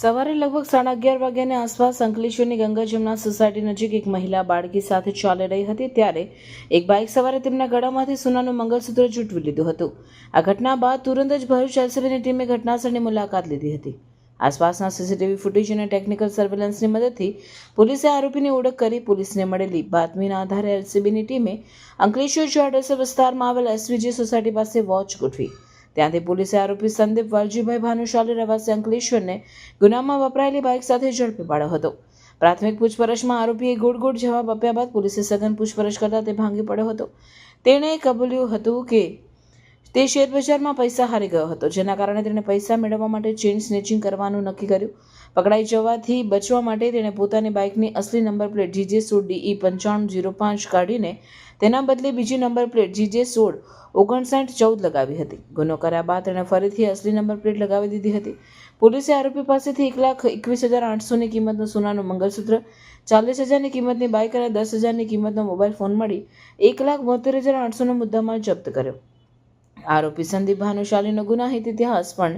સવારે લગભગ 11:30 વાગ્યાની આસપાસ અંકલેશ્વરની ગંગા જમના સોસાયટી નજીક એક મહિલા બાળકી સાથે ચાલી રહી હતી ત્યારે એક બાઇક સવારે તેમના ગળામાંથી સોનાનું મંગળસૂત્ર ઝૂંટવી લીધું હતું. આ ઘટના બાદ તુરંત જ ભરૂચ એલસીબીની ટીમે ઘટનાસ્થળની મુલાકાત લીધી હતી. આસપાસના સીસીટીવી ફૂટેજ અને ટેકનિકલ સર્વેલન્સની મદદથી પોલીસે આરોપીની ઓળખ કરી. પોલીસને મળેલી બાતમીના આધારે એલસીબીની ટીમે અંકલેશ્વર ચારડસર વિસ્તારમાં આવેલ એસવીજી સોસાયટી પાસે વોચ ગોઠવી. ત્યાંથી પોલીસે આરોપી સંદીપ વાલજીભાઈ ભાનુશાલી રહેવાસી અંકલેશ્વરને ગુનામાં વપરાયેલી બાઇક સાથે ઝડપી પાડ્યો હતો. પ્રાથમિક પૂછપરછમાં આરોપીએ ગોળ જવાબ આપ્યા બાદ પોલીસે સઘન પૂછપરછ કરતા તે ભાંગી પડ્યો હતો. તેણે કબૂલ્યું હતું કે તે શેરબજારમાં પૈસા હારી ગયો હતો, જેના કારણે તેણે પૈસા મેળવવા માટે ચેઇન સ્નેચિંગ કરવાનું નક્કી કર્યું. પકડાઈ જવાથી બચવા માટે તેણે પોતાની બાઇકની અસલી નંબર પ્લેટ GJ16DE9505 કાઢીને તેના બદલે બીજી નંબર પ્લેટ GJ165914 લગાવી હતી. ગુનો કર્યા બાદ તેણે ફરીથી અસલી નંબર પ્લેટ લગાવી દીધી હતી. પોલીસે આરોપી પાસેથી 1,21,800ની કિંમતનું સોનાનું મંગળસૂત્ર, 40,000ની કિંમતની બાઇક અને 10,000ની કિંમતનો મોબાઈલ ફોન મળી 1,72,800નો મુદ્દામાલ જપ્ત કર્યો. આરોપી સંદીપ ભાનુશાલીનો ગુનાહિત ઇતિહાસ પણ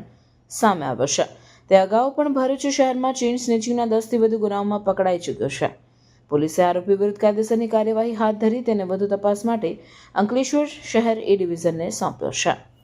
સામે આવ્યો છે. તે અગાઉ પણ ભરૂચ શહેરમાં ચેઇન સ્નેચિંગના 10થી વધુ ગુનાઓમાં પકડાઈ ચૂક્યો છે. પોલીસે આરોપી વિરુદ્ધ કાયદેસરની કાર્યવાહી હાથ ધરી તેને વધુ તપાસ માટે અંકલેશ્વર શહેર એ ડિવિઝનને સોંપ્યો છે.